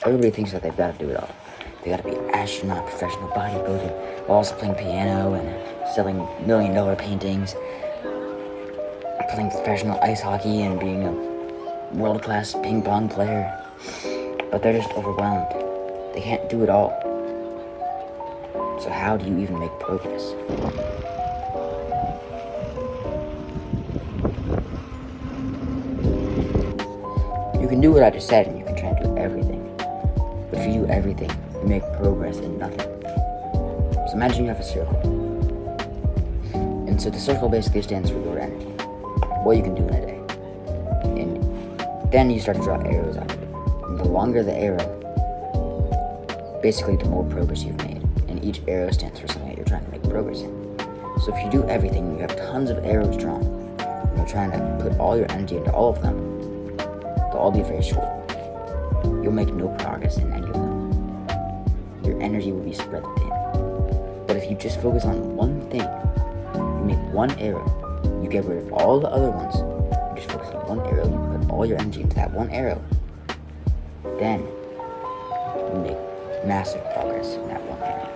Everybody thinks that they've got to do it all. They got to be an astronaut, professional bodybuilder, while also playing piano and selling $1 million paintings, playing professional ice hockey and being a world-class ping pong player. But they're just overwhelmed. They can't do it all. So how do you even make progress? You can do what I just said, and you can try and do everything. But if you do everything, you make progress in nothing. So imagine you have a circle. And so the circle basically stands for your energy. What you can do in a day. And then you start to draw arrows out of it. And the longer the arrow, basically the more progress you've made. And each arrow stands for something that you're trying to make progress in. So if you do everything, you have tons of arrows drawn, and you're trying to put all your energy into all of them, they'll all be very short. You'll make no progress in any of them. Your energy will be spread thin. But if you just focus on one thing, you make one arrow, you get rid of all the other ones, you just focus on one arrow, you put all your energy into that one arrow, then you make massive progress in that one area.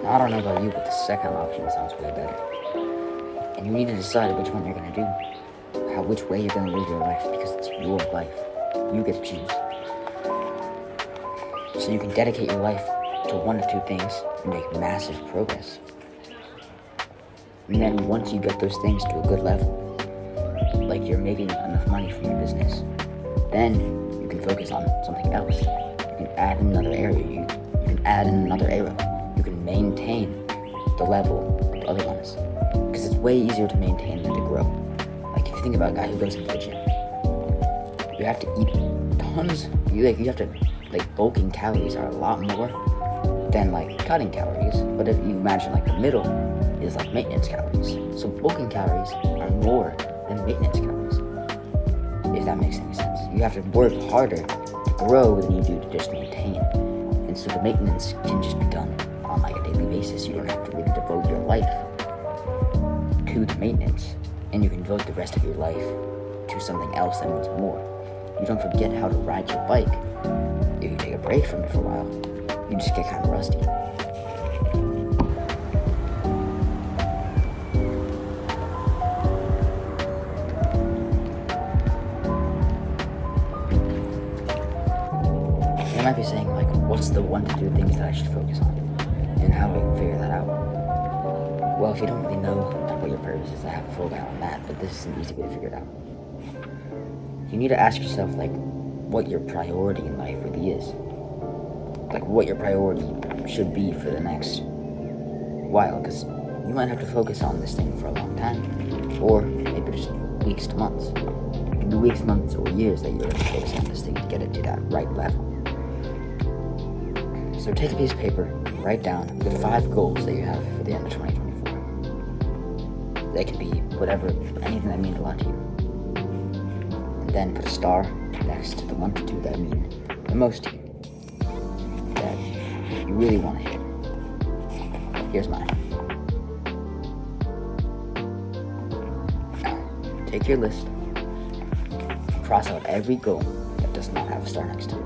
Now, I don't know about you, but the second option sounds way better. And you need to decide which one you're going to do. Which way you're going to live your life, because it's your life. You get to choose. So you can dedicate your life to one or two things and make massive progress. And then once you get those things to a good level, like you're making enough money from your business, then you can focus on something else. You can add another area. You can add in another arrow. You can maintain the level of the other ones, because it's way easier to maintain than to grow. Like if you think about a guy who goes into the gym, you have to eat tons. You have to bulking calories are a lot more than like cutting calories. But if you imagine like the middle is like maintenance calories, so bulking calories are more than maintenance calories. If that makes any sense, you have to work harder to grow than you do to just maintain. And so the maintenance can just be done on like a daily basis. You don't have to really devote your life to the maintenance. And you can devote the rest of your life to something else that means more. You don't forget how to ride your bike. If you take a break from it for a while, you just get kind of rusty. You might be saying, like, what's the 1 to 2 things that I should focus on? And how do I figure that out? Well, if you don't really know what your purpose is, I have a full guide on that, but this is an easy way to figure it out. You need to ask yourself, like, what your priority in life really is. Like, what your priority should be for the next while, because you might have to focus on this thing for a long time, or maybe just weeks to months. It can be weeks, months, or years that you're going to focus on this thing to get it to that right level. So take a piece of paper, write down the 5 goals that you have for the end of 2024. They can be whatever, anything that means a lot to you. And then put a star next to the 1 to 2 that mean the most to you, that you really want to hit. Here's mine. Now, take your list, cross out every goal that does not have a star next to it.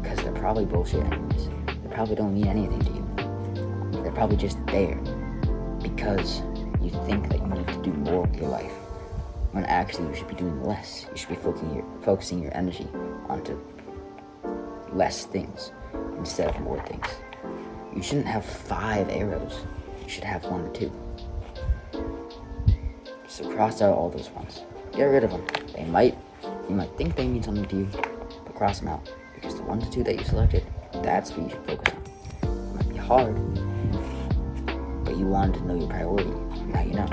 Because they're probably bullshit anyways. They probably don't mean anything to you. They're probably just there because you think that you need to do more with your life, when actually you should be doing less. You should be focusing your energy onto less things instead of more things. You shouldn't have 5 arrows. You should have 1 or 2. So cross out all those ones. Get rid of them. You might think they mean something to you, but cross them out, because the 1 to 2 that you selected, that's what you should focus on. It might be hard, but you wanted to know your priority. Now you know.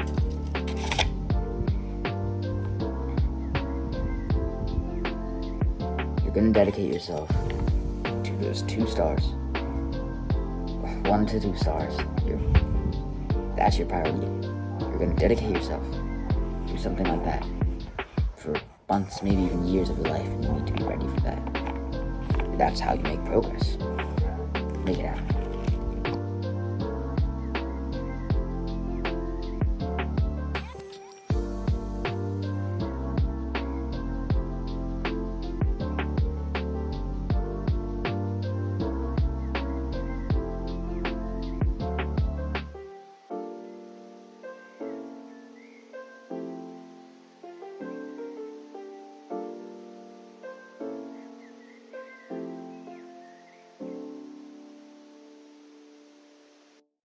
You're going to dedicate yourself to those 2 stars. 1 to 2 stars. That's your priority. You're going to dedicate yourself to something like that for months, maybe even years of your life, and you need to be ready for that. That's how you make progress. Make it happen.